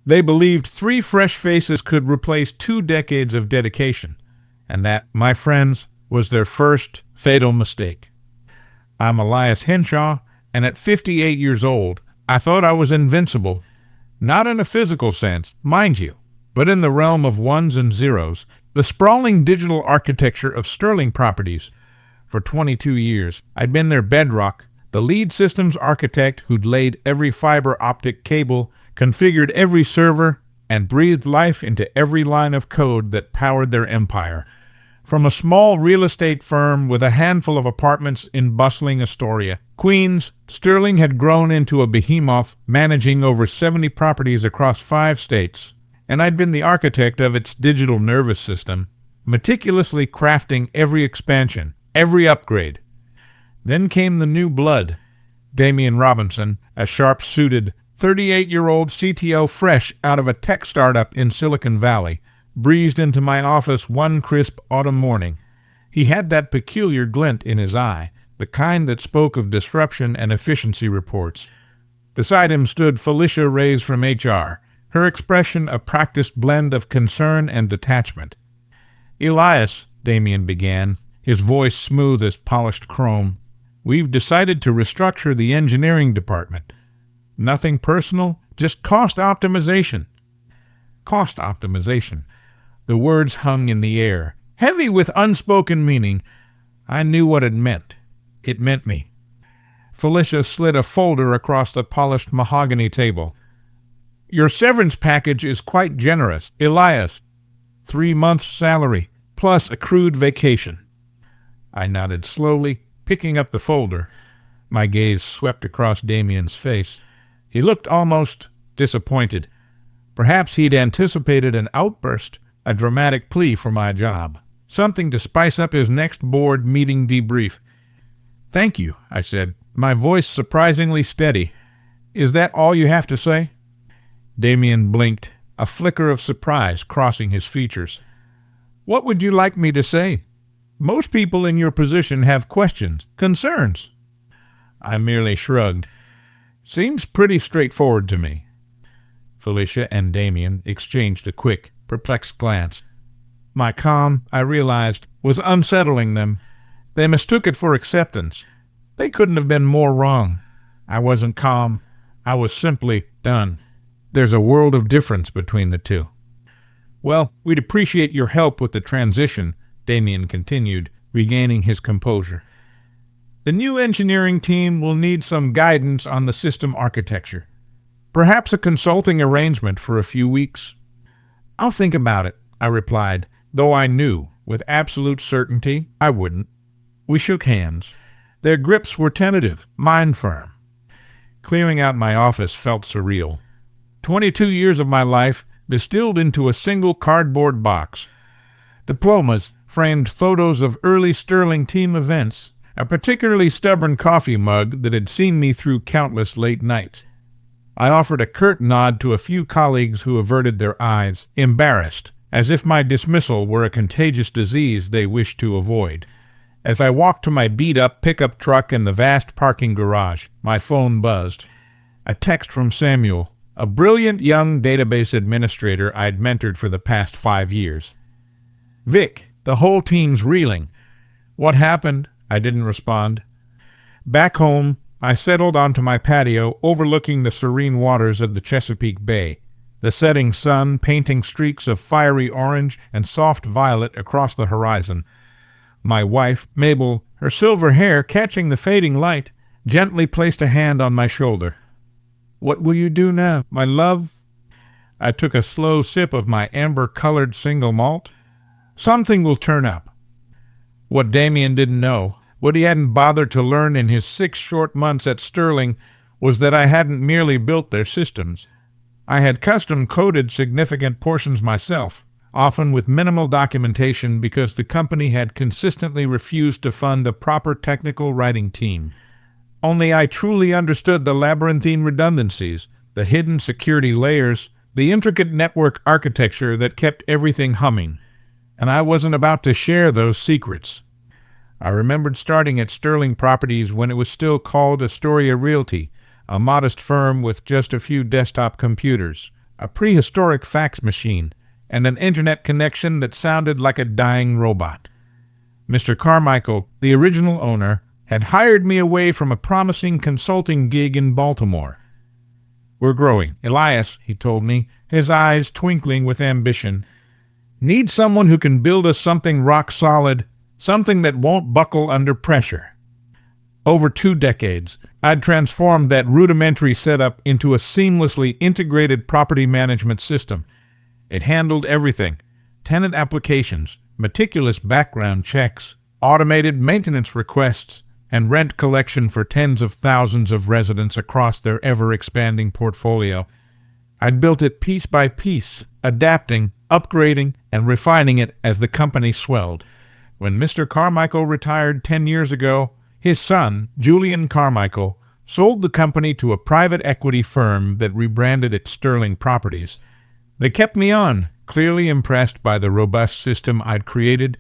They believed 3 fresh faces could replace 2 decades of dedication, and that, my friends, was their first fatal mistake. I'm Elias Henshaw, and at 58 years old, I thought I was invincible. Not in a physical sense, mind you, but in the realm of ones and zeros, the sprawling digital architecture of Sterling Properties. For 22 years, I'd been their bedrock, the lead systems architect who'd laid every fiber optic cable, configured every server, and breathed life into every line of code that powered their empire. From a small real estate firm with a handful of apartments in bustling Astoria, Queens, Sterling had grown into a behemoth managing over 70 properties across 5 states, and I'd been the architect of its digital nervous system, meticulously crafting every expansion, every upgrade. Then came the new blood. Damian Robinson, a sharp-suited, 38-year-old CTO fresh out of a tech startup in Silicon Valley, breezed into my office one crisp autumn morning. He had that peculiar glint in his eye, the kind that spoke of disruption and efficiency reports. Beside him stood Felicia Reyes from HR, her expression a practiced blend of concern and detachment. "Elias," Damian began, his voice smooth as polished chrome, "we've decided to restructure the engineering department. Nothing personal, just cost optimization." Cost optimization. The words hung in the air, heavy with unspoken meaning. I knew what it meant. It meant me. Felicia slid a folder across the polished mahogany table. "Your severance package is quite generous, Elias. 3 months' salary, plus accrued vacation." I nodded slowly, picking up the folder. My gaze swept across Damian's face. He looked almost disappointed. Perhaps he'd anticipated an outburst, a dramatic plea for my job, something to spice up his next board meeting debrief. "Thank you," I said, my voice surprisingly steady. "Is that all you have to say?" Damian blinked, a flicker of surprise crossing his features. "What would you like me to say? Most people in your position have questions, concerns." I merely shrugged. "Seems pretty straightforward to me." Felicia and Damian exchanged a quick, perplexed glance. My calm, I realized, was unsettling them. They mistook it for acceptance. They couldn't have been more wrong. I wasn't calm. I was simply done. There's a world of difference between the two. "Well, we'd appreciate your help with the transition," Damian continued, regaining his composure. "The new engineering team will need some guidance on the system architecture. Perhaps a consulting arrangement for a few weeks." "I'll think about it," I replied, though I knew, with absolute certainty, I wouldn't. We shook hands. Their grips were tentative, mine firm. Clearing out my office felt surreal. 22 years of my life distilled into a single cardboard box. Diplomas, framed photos of early Sterling team events, a particularly stubborn coffee mug that had seen me through countless late nights. I offered a curt nod to a few colleagues who averted their eyes, embarrassed, as if my dismissal were a contagious disease they wished to avoid. As I walked to my beat-up pickup truck in the vast parking garage, my phone buzzed. A text from Samuel, a brilliant young database administrator I'd mentored for the past 5 years. "Vic, the whole team's reeling." "What happened?" I didn't respond. Back home, I settled onto my patio overlooking the serene waters of the Chesapeake Bay, the setting sun painting streaks of fiery orange and soft violet across the horizon. My wife, Mabel, her silver hair catching the fading light, gently placed a hand on my shoulder. "What will you do now, my love?" I took a slow sip of my amber-colored single malt. "Something will turn up." What Damian didn't know, what he hadn't bothered to learn in his 6 short months at Sterling, was that I hadn't merely built their systems. I had custom-coded significant portions myself, often with minimal documentation because the company had consistently refused to fund a proper technical writing team. Only I truly understood the labyrinthine redundancies, the hidden security layers, the intricate network architecture that kept everything humming. And I wasn't about to share those secrets. I remembered starting at Sterling Properties when it was still called Astoria Realty, a modest firm with just a few desktop computers, a prehistoric fax machine, and an internet connection that sounded like a dying robot. Mr. Carmichael, the original owner, had hired me away from a promising consulting gig in Baltimore. "We're growing. Elias," he told me, his eyes twinkling with ambition. "Need someone who can build us something rock solid, something that won't buckle under pressure." Over 2 decades, I'd transformed that rudimentary setup into a seamlessly integrated property management system. It handled everything: tenant applications, meticulous background checks, automated maintenance requests, and rent collection for tens of thousands of residents across their ever-expanding portfolio. I'd built it piece by piece, adapting, upgrading, and refining it as the company swelled. When Mr. Carmichael retired 10 years ago, his son, Julian Carmichael, sold the company to a private equity firm that rebranded it Sterling Properties. They kept me on, clearly impressed by the robust system I'd created,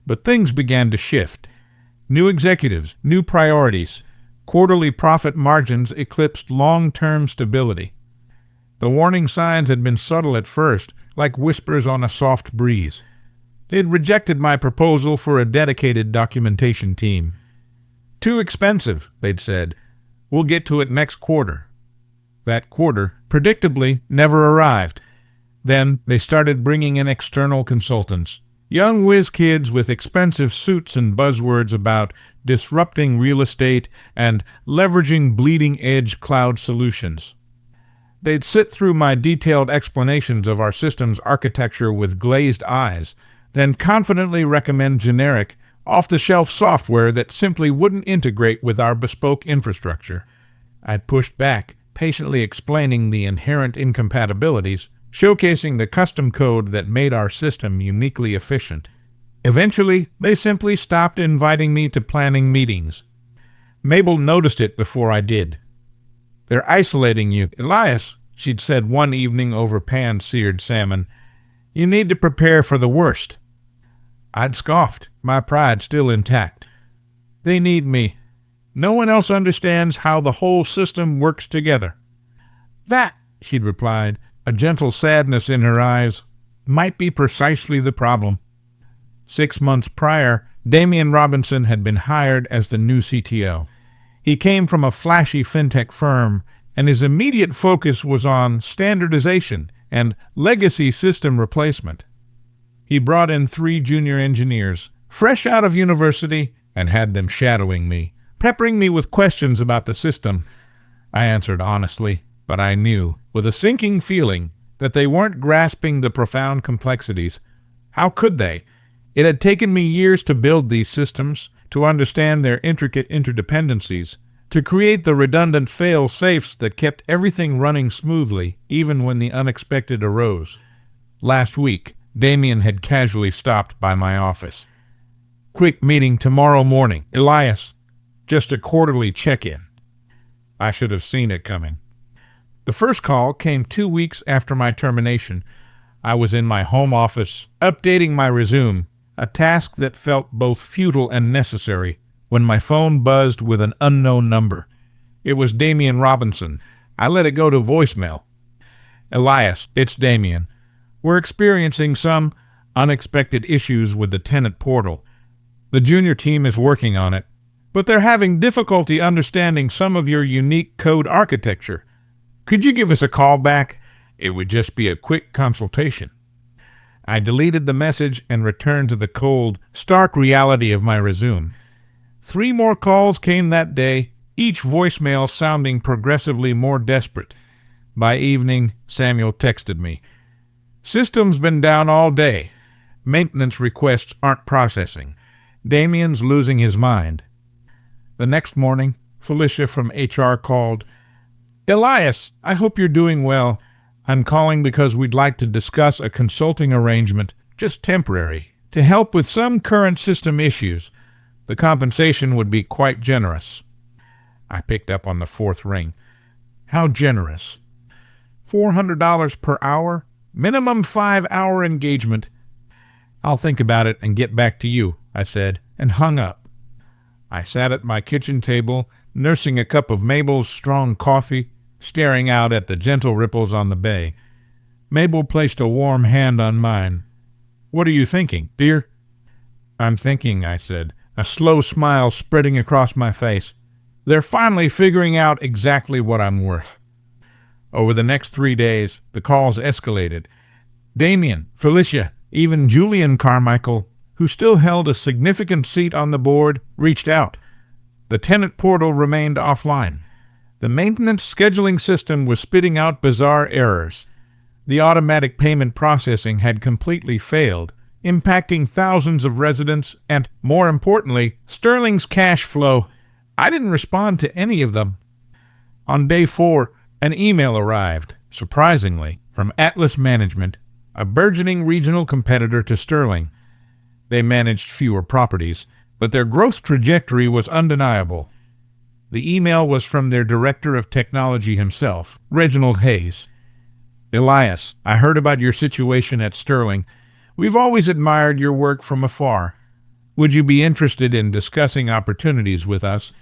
but things began to shift. New executives, new priorities. Quarterly profit margins eclipsed long-term stability. The warning signs had been subtle at first, like whispers on a soft breeze. They'd rejected my proposal for a dedicated documentation team. "Too expensive," they'd said. "We'll get to it next quarter." That quarter, predictably, never arrived. Then they started bringing in external consultants, young whiz kids with expensive suits and buzzwords about disrupting real estate and leveraging bleeding-edge cloud solutions. They'd sit through my detailed explanations of our system's architecture with glazed eyes, then confidently recommend generic, off-the-shelf software that simply wouldn't integrate with our bespoke infrastructure. I'd pushed back, patiently explaining the inherent incompatibilities, showcasing the custom code that made our system uniquely efficient. Eventually, they simply stopped inviting me to planning meetings. Mabel noticed it before I did. "They're isolating you, Elias," she'd said one evening over pan-seared salmon. "You need to prepare for the worst." I'd scoffed, my pride still intact. "They need me. No one else understands how the whole system works together." "That," she'd replied, a gentle sadness in her eyes, "might be precisely the problem." 6 months prior, Damian Robinson had been hired as the new CTO. He came from a flashy fintech firm, and his immediate focus was on standardization and legacy system replacement. He brought in 3 junior engineers, fresh out of university, and had them shadowing me, peppering me with questions about the system. I answered honestly, but I knew, with a sinking feeling, that they weren't grasping the profound complexities. How could they? It had taken me years to build these systems, to understand their intricate interdependencies, to create the redundant fail-safes that kept everything running smoothly, even when the unexpected arose. Last week, Damien had casually stopped by my office. "Quick meeting tomorrow morning, Elias. Just a quarterly check-in." I should have seen it coming. The first call came 2 weeks after my termination. I was in my home office, updating my resume, a task that felt both futile and necessary, when my phone buzzed with an unknown number. It was Damian Robinson. I let it go to voicemail. "Elias, it's Damian. We're experiencing some unexpected issues with the tenant portal. The junior team is working on it, but they're having difficulty understanding some of your unique code architecture. Could you give us a call back? It would just be a quick consultation." I deleted the message and returned to the cold, stark reality of my resume. 3 more calls came that day, each voicemail sounding progressively more desperate. By evening, Samuel texted me. "System's been down all day. Maintenance requests aren't processing. Damien's losing his mind." The next morning, Felicia from HR called. "Elias, I hope you're doing well. I'm calling because we'd like to discuss a consulting arrangement, just temporary, to help with some current system issues. The compensation would be quite generous." I picked up on the 4th ring. "How generous?" $400 per hour, minimum 5-hour engagement." "I'll think about it and get back to you," I said, and hung up. I sat at my kitchen table, nursing a cup of Mabel's strong coffee, staring out at the gentle ripples on the bay. Mabel placed a warm hand on mine. "What are you thinking, dear?" "I'm thinking," I said, a slow smile spreading across my face. "They're finally figuring out exactly what I'm worth." Over the next 3 days, the calls escalated. Damien, Felicia, even Julian Carmichael, who still held a significant seat on the board, reached out. The tenant portal remained offline. The maintenance scheduling system was spitting out bizarre errors. The automatic payment processing had completely failed, impacting thousands of residents and, more importantly, Sterling's cash flow. I didn't respond to any of them. On day 4, an email arrived, surprisingly, from Atlas Management, a burgeoning regional competitor to Sterling. They managed fewer properties, but their growth trajectory was undeniable. The email was from their director of technology himself, Reginald Hayes. "Elias, I heard about your situation at Sterling. We've always admired your work from afar. Would you be interested in discussing opportunities with us?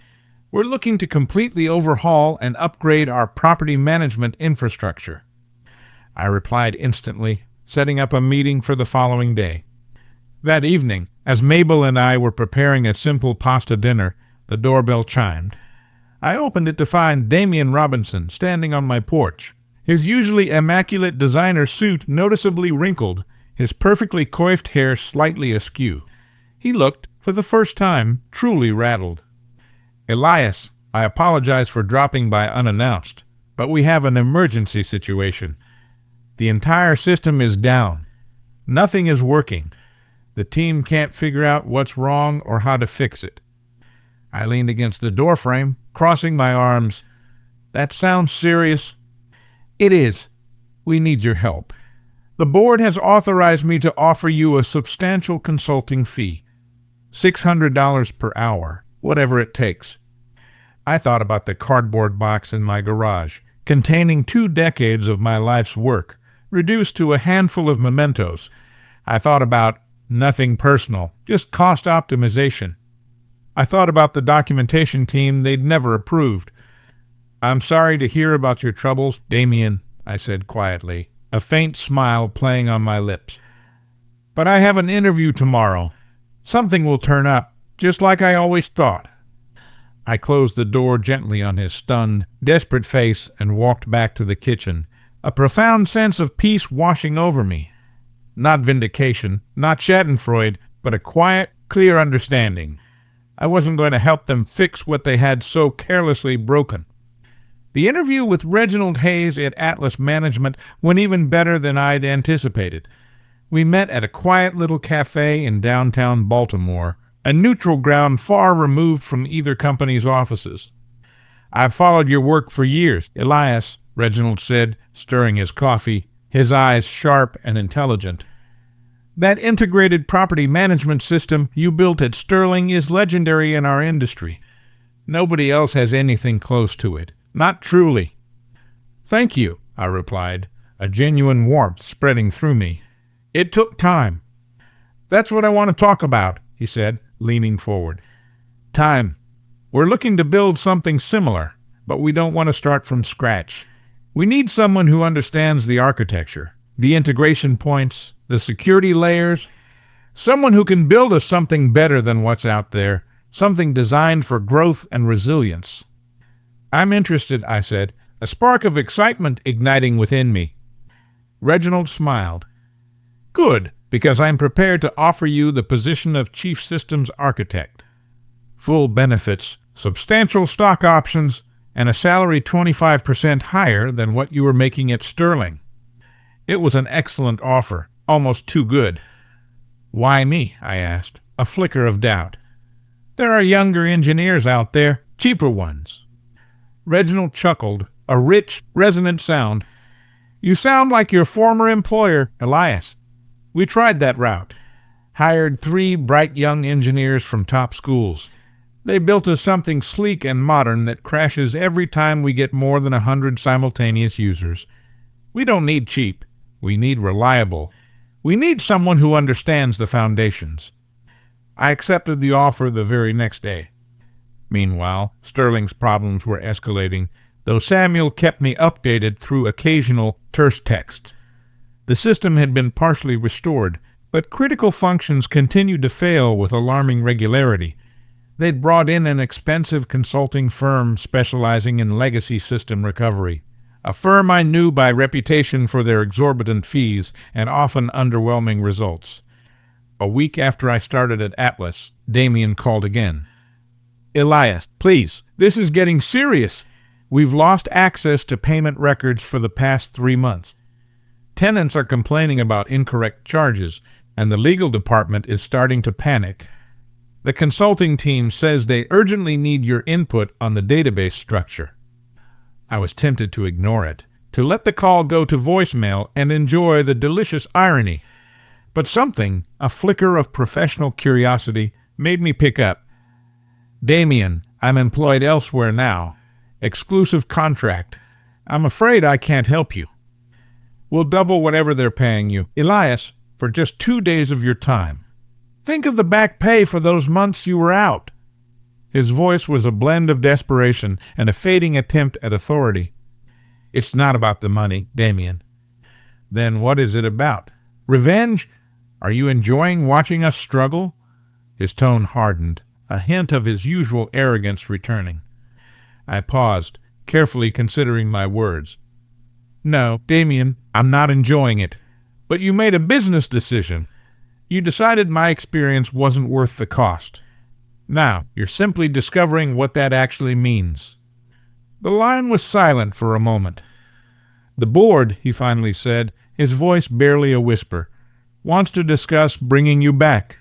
We're looking to completely overhaul and upgrade our property management infrastructure." I replied instantly, setting up a meeting for the following day. That evening, as Mabel and I were preparing a simple pasta dinner, the doorbell chimed. I opened it to find Damien Robinson standing on my porch, his usually immaculate designer suit noticeably wrinkled, his perfectly coiffed hair slightly askew. He looked, for the first time, truly rattled. "Elias, I apologize for dropping by unannounced, but we have an emergency situation. The entire system is down. Nothing is working. The team can't figure out what's wrong or how to fix it." I leaned against the doorframe, crossing my arms. "That sounds serious." "It is. We need your help. The board has authorized me to offer you a substantial consulting fee. $600 per hour, whatever it takes." I thought about the cardboard box in my garage, containing 2 decades of my life's work, reduced to a handful of mementos. I thought about nothing personal, just cost optimization. I thought about the documentation team they'd never approved. "I'm sorry to hear about your troubles, Damien," I said quietly, a faint smile playing on my lips. "But I have an interview tomorrow. Something will turn up, just like I always thought." I closed the door gently on his stunned, desperate face and walked back to the kitchen, a profound sense of peace washing over me. Not vindication, not Schadenfreude, but a quiet, clear understanding. I wasn't going to help them fix what they had so carelessly broken. The interview with Reginald Hayes at Atlas Management went even better than I'd anticipated. We met at a quiet little cafe in downtown Baltimore, a neutral ground far removed from either company's offices. "I've followed your work for years, Elias," Reginald said, stirring his coffee, his eyes sharp and intelligent. "That integrated property management system you built at Sterling is legendary in our industry. Nobody else has anything close to it. Not truly." "Thank you," I replied, a genuine warmth spreading through me. "It took time." "That's what I want to talk about," he said, leaning forward. "Time. We're looking to build something similar, but we don't want to start from scratch. We need someone who understands the architecture, the integration points, the security layers, someone who can build us something better than what's out there, something designed for growth and resilience." "I'm interested," I said, a spark of excitement igniting within me. Reginald smiled. "Good, because I'm prepared to offer you the position of Chief Systems Architect. Full benefits, substantial stock options, and a salary 25% higher than what you were making at Sterling." It was an excellent offer, almost too good. "Why me?" I asked, a flicker of doubt. "There are younger engineers out there, cheaper ones." Reginald chuckled, a rich, resonant sound. "You sound like your former employer, Elias. We tried that route. Hired 3 bright young engineers from top schools. They built us something sleek and modern that crashes every time we get more than 100 simultaneous users. We don't need cheap. We need reliable. We need someone who understands the foundations." I accepted the offer the very next day. Meanwhile, Sterling's problems were escalating, though Samuel kept me updated through occasional terse texts. The system had been partially restored, but critical functions continued to fail with alarming regularity. They'd brought in an expensive consulting firm specializing in legacy system recovery, a firm I knew by reputation for their exorbitant fees and often underwhelming results. A week after I started at Atlas, Damien called again. "Elias, please, this is getting serious. We've lost access to payment records for the past 3 months. Tenants are complaining about incorrect charges, and the legal department is starting to panic. The consulting team says they urgently need your input on the database structure." I was tempted to ignore it, to let the call go to voicemail and enjoy the delicious irony. But something, a flicker of professional curiosity, made me pick up. "Damien, I'm employed elsewhere now. Exclusive contract. I'm afraid I can't help you. We'll double whatever they're paying you, Elias, for just 2 days of your time. Think of the back pay for those months you were out." His voice was a blend of desperation and a fading attempt at authority. "It's not about the money, Damien." "Then what is it about? Revenge? Are you enjoying watching us struggle?" His tone hardened, a hint of his usual arrogance returning. I paused, carefully considering my words. "No, Damien, I'm not enjoying it. But you made a business decision. You decided my experience wasn't worth the cost. Now, you're simply discovering what that actually means." The line was silent for a moment. "The board," he finally said, his voice barely a whisper, "wants to discuss bringing you back.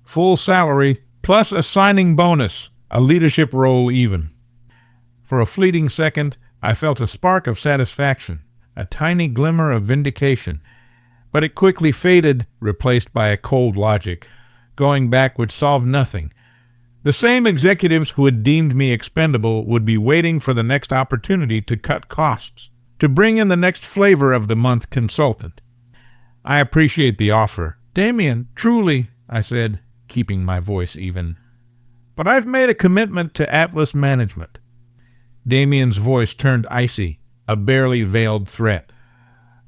Full salary, plus a signing bonus, a leadership role even." For a fleeting second, I felt a spark of satisfaction, a tiny glimmer of vindication. But it quickly faded, replaced by a cold logic. Going back would solve nothing. The same executives who had deemed me expendable would be waiting for the next opportunity to cut costs, to bring in the next flavor of the month consultant. "I appreciate the offer, Damien, truly," I said, keeping my voice even. "But I've made a commitment to Atlas management." Damien's voice turned icy, a barely veiled threat.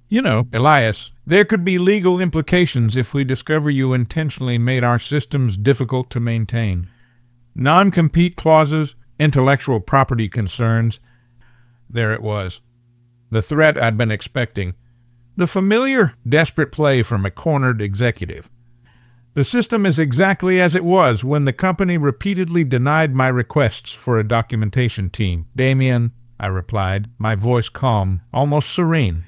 "You know, Elias, there could be legal implications if we discover you intentionally made our systems difficult to maintain. Non-compete clauses, intellectual property concerns." There it was. The threat I'd been expecting. The familiar, desperate play from a cornered executive. "The system is exactly as it was when the company repeatedly denied my requests for a documentation team, Damien," I replied, my voice calm, almost serene.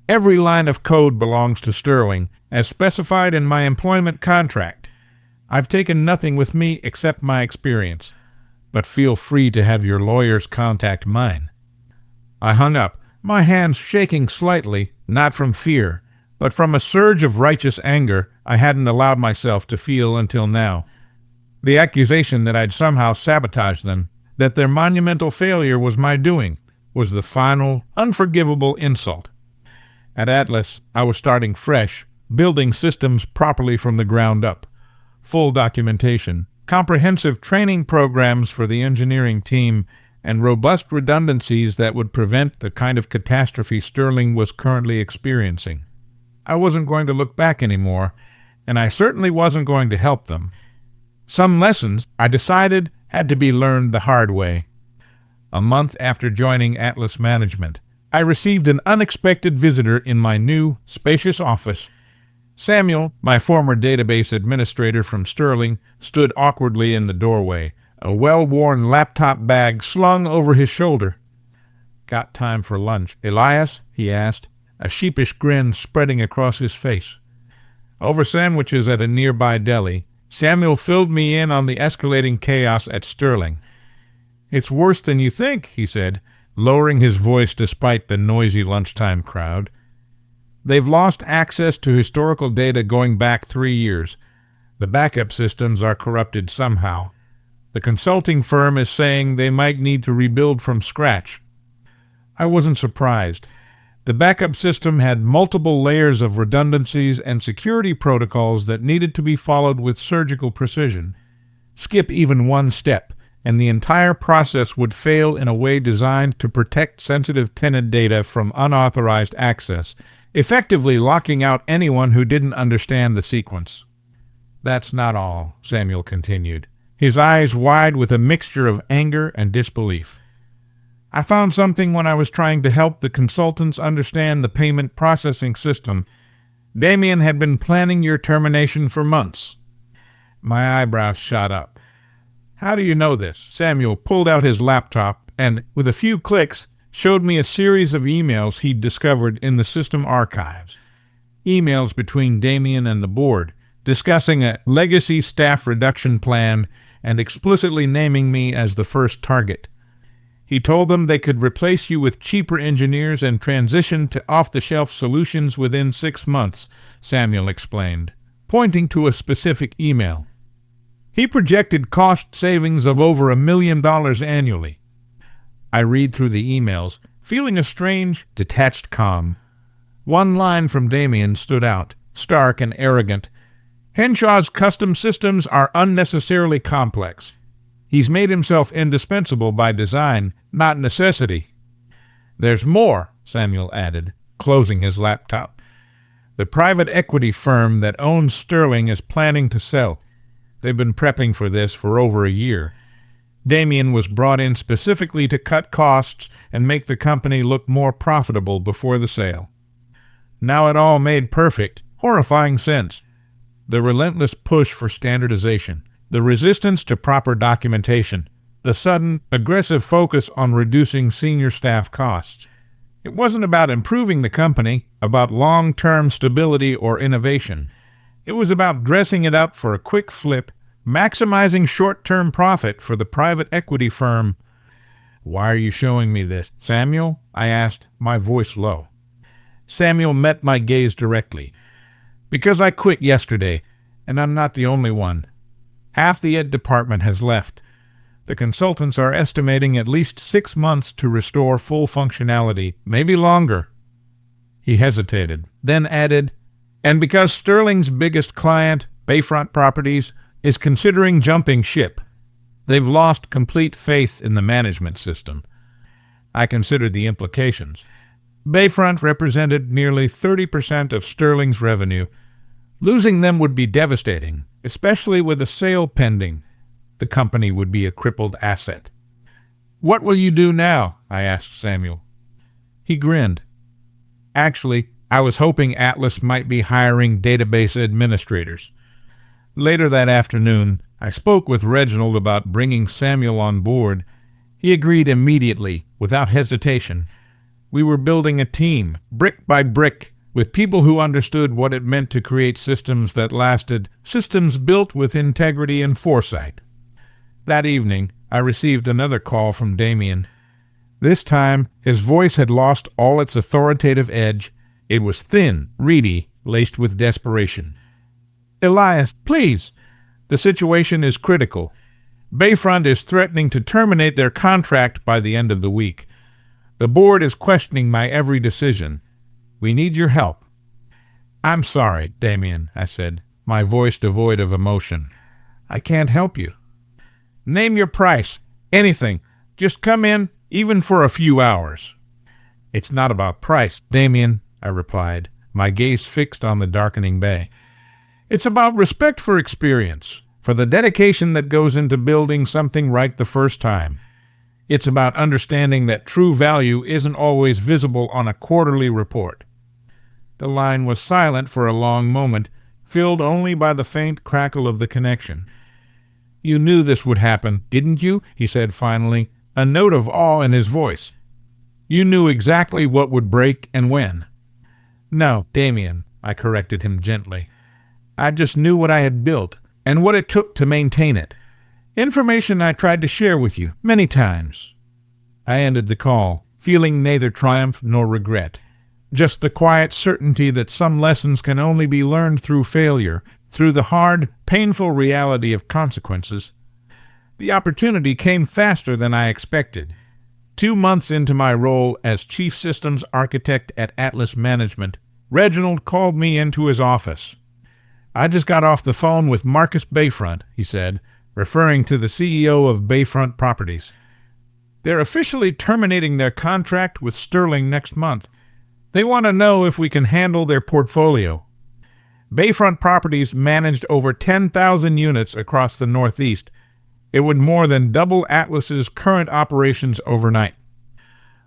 "Every line of code belongs to Sterling, as specified in my employment contract. I've taken nothing with me except my experience, but feel free to have your lawyers contact mine." I hung up, my hands shaking slightly, not from fear, but from a surge of righteous anger I hadn't allowed myself to feel until now. The accusation that I'd somehow sabotaged them, that their monumental failure was my doing, was the final, unforgivable insult. At Atlas, I was starting fresh, building systems properly from the ground up. Full documentation, comprehensive training programs for the engineering team, and robust redundancies that would prevent the kind of catastrophe Sterling was currently experiencing. I wasn't going to look back anymore, and I certainly wasn't going to help them. Some lessons, I decided, had to be learned the hard way. A month after joining Atlas Management, I received an unexpected visitor in my new, spacious office. Samuel, my former database administrator from Sterling, stood awkwardly in the doorway, a well-worn laptop bag slung over his shoulder. "Got time for lunch, Elias?" he asked, a sheepish grin spreading across his face. Over sandwiches at a nearby deli, Samuel filled me in on the escalating chaos at Sterling. "It's worse than you think," he said, lowering his voice despite the noisy lunchtime crowd. "They've lost access to historical data going back 3 years. The backup systems are corrupted somehow. The consulting firm is saying they might need to rebuild from scratch." I wasn't surprised. The backup system had multiple layers of redundancies and security protocols that needed to be followed with surgical precision. Skip even one step, and the entire process would fail in a way designed to protect sensitive tenant data from unauthorized access, effectively locking out anyone who didn't understand the sequence. That's not all, Samuel continued, his eyes wide with a mixture of anger and disbelief. I found something when I was trying to help the consultants understand the payment processing system. Damien had been planning your termination for months. My eyebrows shot up. How do you know this? Samuel pulled out his laptop and, with a few clicks, showed me a series of emails he'd discovered in the system archives. Emails between Damien and the board, discussing a legacy staff reduction plan and explicitly naming me as the first target. He told them they could replace you with cheaper engineers and transition to off-the-shelf solutions within 6 months, Samuel explained, pointing to a specific email. He projected cost savings of over $1 million annually. I read through the emails, feeling a strange, detached calm. One line from Damien stood out, stark and arrogant. Henshaw's custom systems are unnecessarily complex. He's made himself indispensable by design, not necessity. There's more, Samuel added, closing his laptop. The private equity firm that owns Sterling is planning to sell. They've been prepping for this for over a year. Damien was brought in specifically to cut costs and make the company look more profitable before the sale. Now it all made perfect, horrifying sense. The relentless push for standardization, the resistance to proper documentation, the sudden, aggressive focus on reducing senior staff costs. It wasn't about improving the company, about long-term stability or innovation. It was about dressing it up for a quick flip, maximizing short-term profit for the private equity firm. Why are you showing me this, Samuel? I asked, my voice low. Samuel met my gaze directly. Because I quit yesterday, and I'm not the only one. Half the ed department has left. The consultants are estimating at least 6 months to restore full functionality, maybe longer. He hesitated, then added, and because Sterling's biggest client, Bayfront Properties, is considering jumping ship. They've lost complete faith in the management system. I considered the implications. Bayfront represented nearly 30% of Sterling's revenue. Losing them would be devastating, especially with a sale pending. The company would be a crippled asset. What will you do now? I asked Samuel. He grinned. Actually, I was hoping Atlas might be hiring database administrators. Later that afternoon, I spoke with Reginald about bringing Samuel on board. He agreed immediately, without hesitation. We were building a team, brick by brick, with people who understood what it meant to create systems that lasted, systems built with integrity and foresight. That evening, I received another call from Damien. This time, his voice had lost all its authoritative edge. It was thin, reedy, laced with desperation. Elias, please! The situation is critical. Bayfront is threatening to terminate their contract by the end of the week. The board is questioning my every decision. We need your help. I'm sorry, Damien, I said, my voice devoid of emotion. I can't help you. Name your price. Anything. Just come in, even for a few hours. It's not about price, Damien, I replied, my gaze fixed on the darkening bay. It's about respect for experience, for the dedication that goes into building something right the first time. It's about understanding that true value isn't always visible on a quarterly report. The line was silent for a long moment, filled only by the faint crackle of the connection. You knew this would happen, didn't you? He said finally, a note of awe in his voice. You knew exactly what would break and when. No, Damien, I corrected him gently. I just knew what I had built and what it took to maintain it. Information I tried to share with you many times. I ended the call, feeling neither triumph nor regret. Just the quiet certainty that some lessons can only be learned through failure, through the hard, painful reality of consequences. The opportunity came faster than I expected. 2 months into my role as Chief Systems Architect at Atlas Management, Reginald called me into his office. I just got off the phone with Marcus Bayfront, he said, referring to the CEO of Bayfront Properties. They're officially terminating their contract with Sterling next month. They want to know if we can handle their portfolio. Bayfront Properties managed over 10,000 units across the Northeast. It would more than double Atlas's current operations overnight.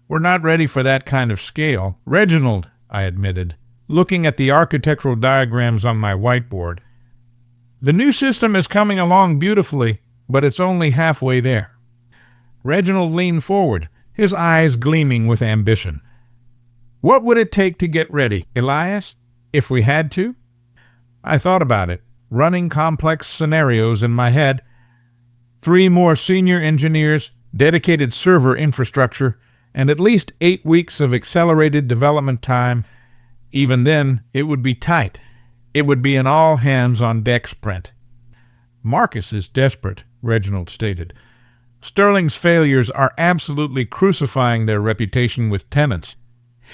We're not ready for that kind of scale. Reginald, I admitted, looking at the architectural diagrams on my whiteboard. The new system is coming along beautifully, but it's only halfway there. Reginald leaned forward, his eyes gleaming with ambition. What would it take to get ready, Elias, if we had to? I thought about it, running complex scenarios in my head. 3 more senior engineers, dedicated server infrastructure, and at least 8 weeks of accelerated development time. Even then, it would be tight. It would be an all-hands-on-deck sprint. Marcus is desperate, Reginald stated. Sterling's failures are absolutely crucifying their reputation with tenants.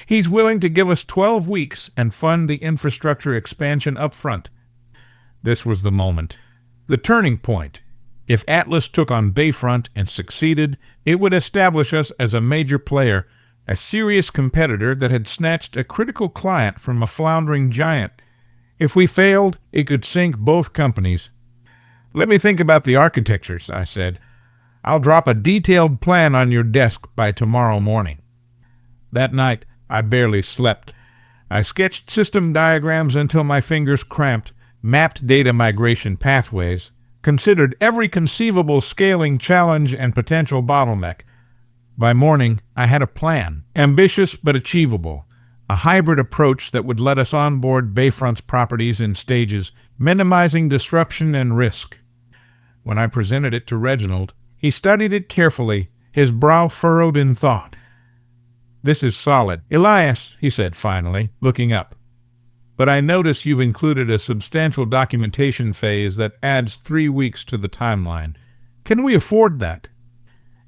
He's willing to give us 12 weeks and fund the infrastructure expansion up front. This was the moment. The turning point. If Atlas took on Bayfront and succeeded, it would establish us as a major player, a serious competitor that had snatched a critical client from a floundering giant. If we failed, it could sink both companies. Let me think about the architectures, I said. I'll drop a detailed plan on your desk by tomorrow morning. That night, I barely slept. I sketched system diagrams until my fingers cramped, mapped data migration pathways, considered every conceivable scaling challenge and potential bottleneck. By morning, I had a plan, ambitious but achievable, a hybrid approach that would let us onboard Bayfront's properties in stages, minimizing disruption and risk. When I presented it to Reginald, he studied it carefully, his brow furrowed in thought. This is solid. Elias, he said finally, looking up. But I notice you've included a substantial documentation phase that adds 3 weeks to the timeline. Can we afford that?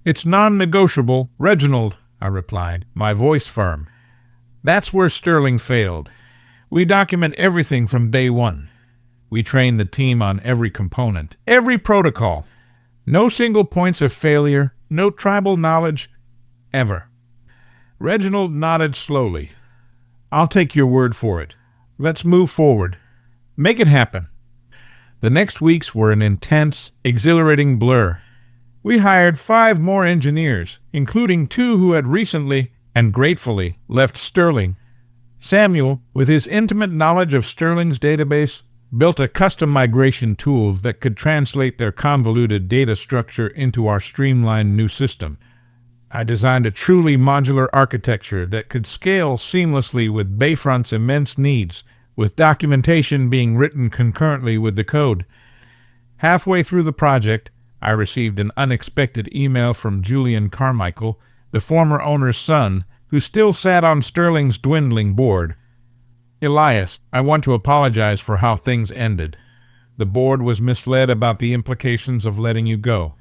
It's non-negotiable, Reginald, I replied, my voice firm. That's where Sterling failed. We document everything from day one. We train the team on every component, every protocol. No single points of failure, no tribal knowledge, ever. Reginald nodded slowly. I'll take your word for it. Let's move forward. Make it happen. The next weeks were an intense, exhilarating blur. We hired 5 more engineers, including 2 who had recently, and gratefully, left Sterling. Samuel, with his intimate knowledge of Sterling's database, built a custom migration tool that could translate their convoluted data structure into our streamlined new system. I designed a truly modular architecture that could scale seamlessly with Bayfront's immense needs, with documentation being written concurrently with the code. Halfway through the project, I received an unexpected email from Julian Carmichael, the former owner's son, who still sat on Sterling's dwindling board. Elias, I want to apologize for how things ended. The board was misled about the implications of letting you go.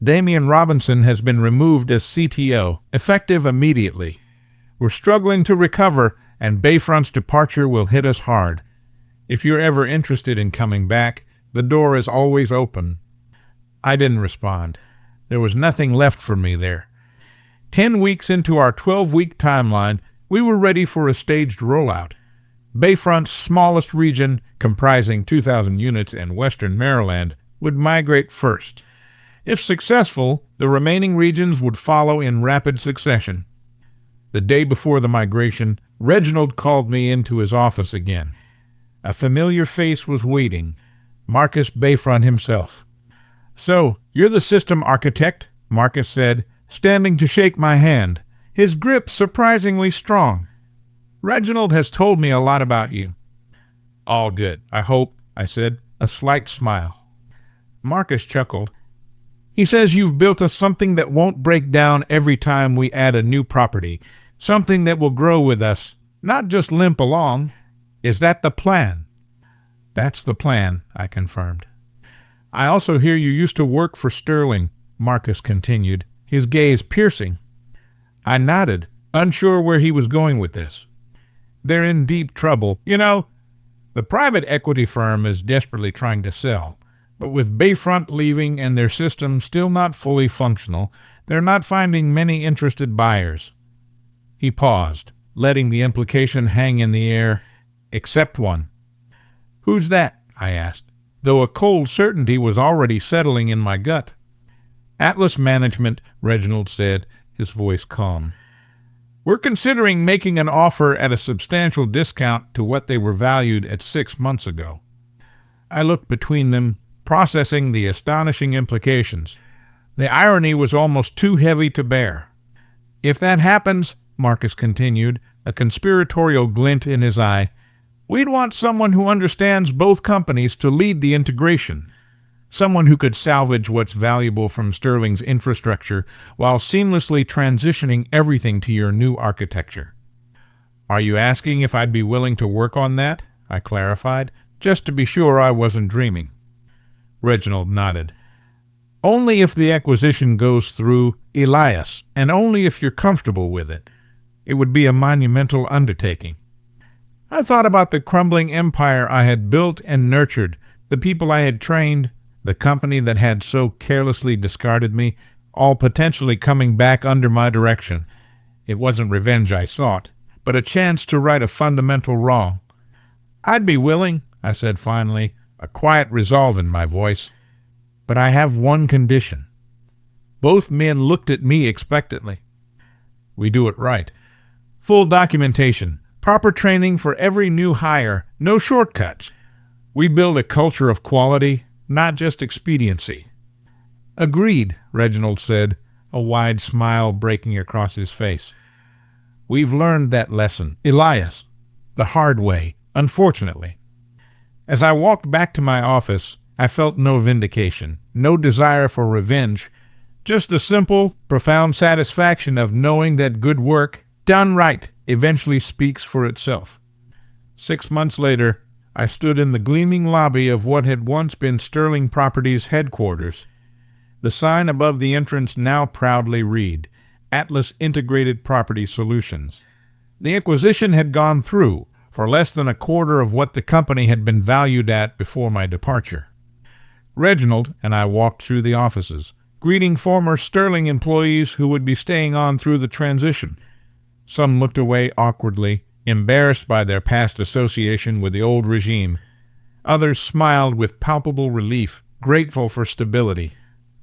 Damian Robinson has been removed as CTO, effective immediately. We're struggling to recover, and Bayfront's departure will hit us hard. If you're ever interested in coming back, the door is always open. I didn't respond. There was nothing left for me there. 10 weeks into our 12-week timeline, we were ready for a staged rollout. Bayfront's smallest region, comprising 2,000 units in western Maryland, would migrate first. If successful, the remaining regions would follow in rapid succession. The day before the migration, Reginald called me into his office again. A familiar face was waiting, Marcus Bayfront himself. So, you're the system architect, Marcus said, standing to shake my hand, his grip surprisingly strong. Reginald has told me a lot about you. All good, I hope, I said, a slight smile. Marcus chuckled. He says you've built us something that won't break down every time we add a new property, something that will grow with us, not just limp along. Is that the plan? That's the plan, I confirmed. I also hear you used to work for Sterling, Marcus continued, his gaze piercing. I nodded, unsure where he was going with this. They're in deep trouble. You know, the private equity firm is desperately trying to sell. But with Bayfront leaving and their system still not fully functional, they're not finding many interested buyers. He paused, letting the implication hang in the air. Except one. "Who's that?" I asked, though a cold certainty was already settling in my gut. "Atlas Management," Reginald said, his voice calm. "We're considering making an offer at a substantial discount to what they were valued at 6 months ago." I looked between them, processing the astonishing implications. The irony was almost too heavy to bear. "If that happens," Marcus continued, a conspiratorial glint in his eye, "we'd want someone who understands both companies to lead the integration. Someone who could salvage what's valuable from Sterling's infrastructure while seamlessly transitioning everything to your new architecture." "Are you asking if I'd be willing to work on that?" I clarified, just to be sure I wasn't dreaming. Reginald nodded. "Only if the acquisition goes through, Elias, and only if you're comfortable with it. It would be a monumental undertaking." I thought about the crumbling empire I had built and nurtured, the people I had trained, the company that had so carelessly discarded me, all potentially coming back under my direction. It wasn't revenge I sought, but a chance to right a fundamental wrong. "I'd be willing," I said finally, a quiet resolve in my voice. "But I have one condition." Both men looked at me expectantly. "We do it right. Full documentation, proper training for every new hire, no shortcuts. We build a culture of quality, not just expediency." "Agreed," Reginald said, a wide smile breaking across his face. "We've learned that lesson, Elias, the hard way, unfortunately." As I walked back to my office, I felt no vindication, no desire for revenge, just the simple, profound satisfaction of knowing that good work, done right, eventually speaks for itself. 6 months later, I stood in the gleaming lobby of what had once been Sterling Properties headquarters. The sign above the entrance now proudly read, "Atlas Integrated Property Solutions." The acquisition had gone through, for less than a quarter of what the company had been valued at before my departure. Reginald and I walked through the offices, greeting former Sterling employees who would be staying on through the transition. Some looked away awkwardly, embarrassed by their past association with the old regime. Others smiled with palpable relief, grateful for stability.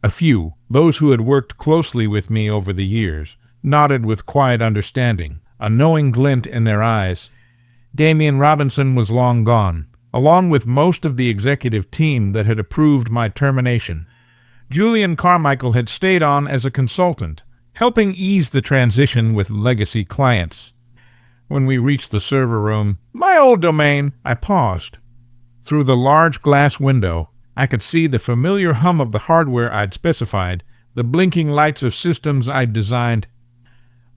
A few, those who had worked closely with me over the years, nodded with quiet understanding, a knowing glint in their eyes. Damian Robinson was long gone, along with most of the executive team that had approved my termination. Julian Carmichael had stayed on as a consultant, helping ease the transition with legacy clients. When we reached the server room, my old domain, I paused. Through the large glass window, I could see the familiar hum of the hardware I'd specified, the blinking lights of systems I'd designed.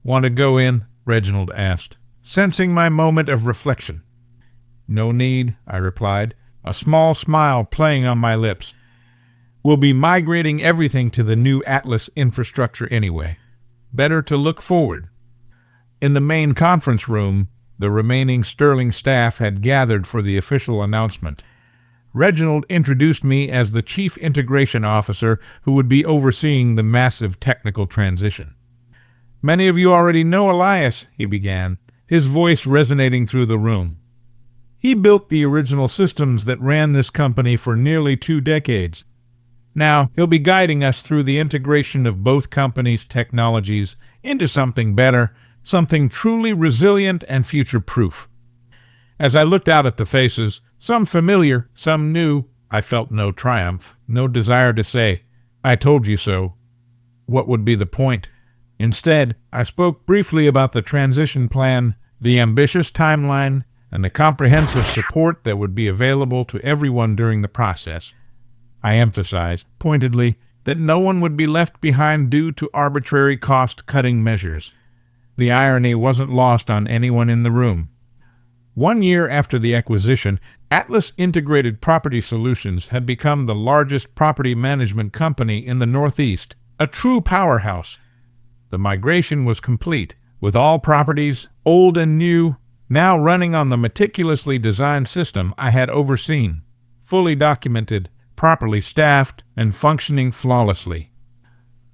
"Want to go in?" Reginald asked, sensing my moment of reflection. "No need," I replied, a small smile playing on my lips. "We'll be migrating everything to the new Atlas infrastructure anyway. Better to look forward." In the main conference room, the remaining Sterling staff had gathered for the official announcement. Reginald introduced me as the Chief Integration Officer who would be overseeing the massive technical transition. "Many of you already know Elias," he began, his voice resonating through the room. "He built the original systems that ran this company for nearly 2 decades. Now, he'll be guiding us through the integration of both companies' technologies into something better, something truly resilient and future-proof." As I looked out at the faces, some familiar, some new, I felt no triumph, no desire to say, "I told you so." What would be the point? Instead, I spoke briefly about the transition plan, the ambitious timeline, and the comprehensive support that would be available to everyone during the process. I emphasized, pointedly, that no one would be left behind due to arbitrary cost-cutting measures. The irony wasn't lost on anyone in the room. 1 year after the acquisition, Atlas Integrated Property Solutions had become the largest property management company in the Northeast, a true powerhouse. The migration was complete, with all properties, old and new, now running on the meticulously designed system I had overseen, fully documented, properly staffed, and functioning flawlessly.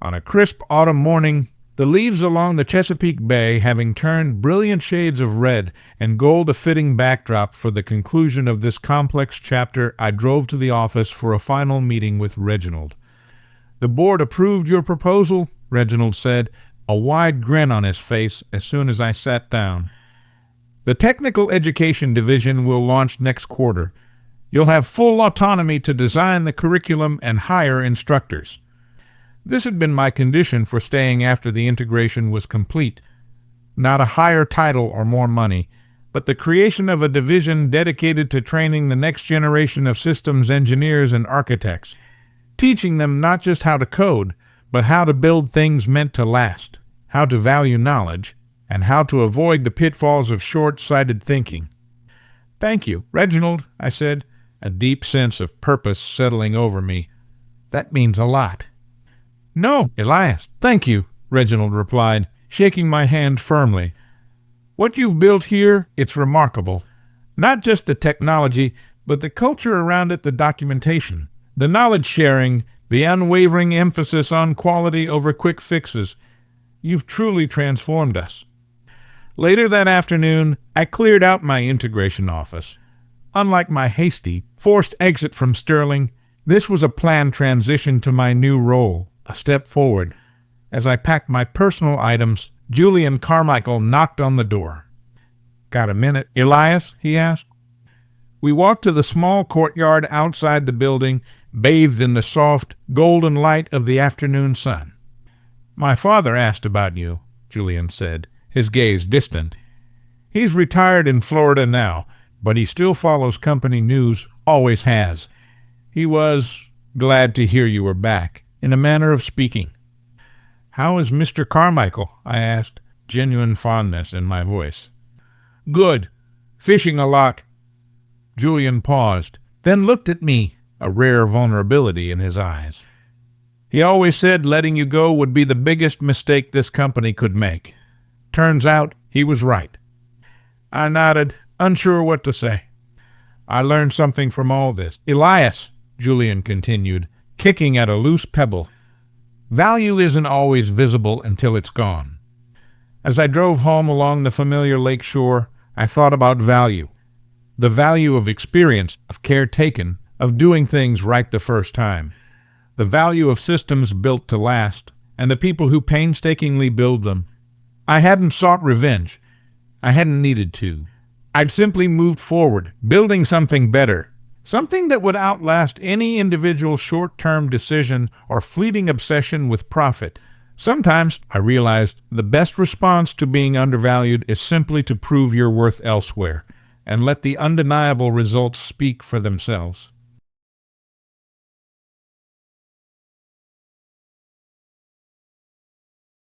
On a crisp autumn morning, the leaves along the Chesapeake Bay having turned brilliant shades of red and gold a fitting backdrop for the conclusion of this complex chapter, I drove to the office for a final meeting with Reginald. "The board approved your proposal," Reginald said, a wide grin on his face as soon as I sat down. "The Technical Education Division will launch next quarter. You'll have full autonomy to design the curriculum and hire instructors." This had been my condition for staying after the integration was complete. Not a higher title or more money, but the creation of a division dedicated to training the next generation of systems engineers and architects, teaching them not just how to code, but how to build things meant to last, how to value knowledge, and how to avoid the pitfalls of short-sighted thinking. "Thank you, Reginald," I said, a deep sense of purpose settling over me. "That means a lot." "No, Elias, thank you," Reginald replied, shaking my hand firmly. "What you've built here, it's remarkable. Not just the technology, but the culture around it, the documentation, the knowledge sharing, the unwavering emphasis on quality over quick fixes. You've truly transformed us." Later that afternoon, I cleared out my integration office. Unlike my hasty, forced exit from Sterling, this was a planned transition to my new role, a step forward. As I packed my personal items, Julian Carmichael knocked on the door. "Got a minute, Elias?" he asked. We walked to the small courtyard outside the building, bathed in the soft, golden light of the afternoon sun. "My father asked about you," Julian said, his gaze distant. "He's retired in Florida now, but he still follows company news, always has. He was glad to hear you were back, in a manner of speaking." "How is Mr. Carmichael?" I asked, genuine fondness in my voice. "Good. Fishing a lot." Julian paused, then looked at me, a rare vulnerability in his eyes. "He always said letting you go would be the biggest mistake this company could make. Turns out he was right." I nodded, unsure what to say. "I learned something from all this. Elias," Julian continued, kicking at a loose pebble, "value isn't always visible until it's gone." As I drove home along the familiar lake shore, I thought about value. The value of experience, of care taken, of doing things right the first time. The value of systems built to last, and the people who painstakingly build them. I hadn't sought revenge. I hadn't needed to. I'd simply moved forward, building something better, something that would outlast any individual short-term decision or fleeting obsession with profit. Sometimes, I realized, the best response to being undervalued is simply to prove your worth elsewhere, and let the undeniable results speak for themselves.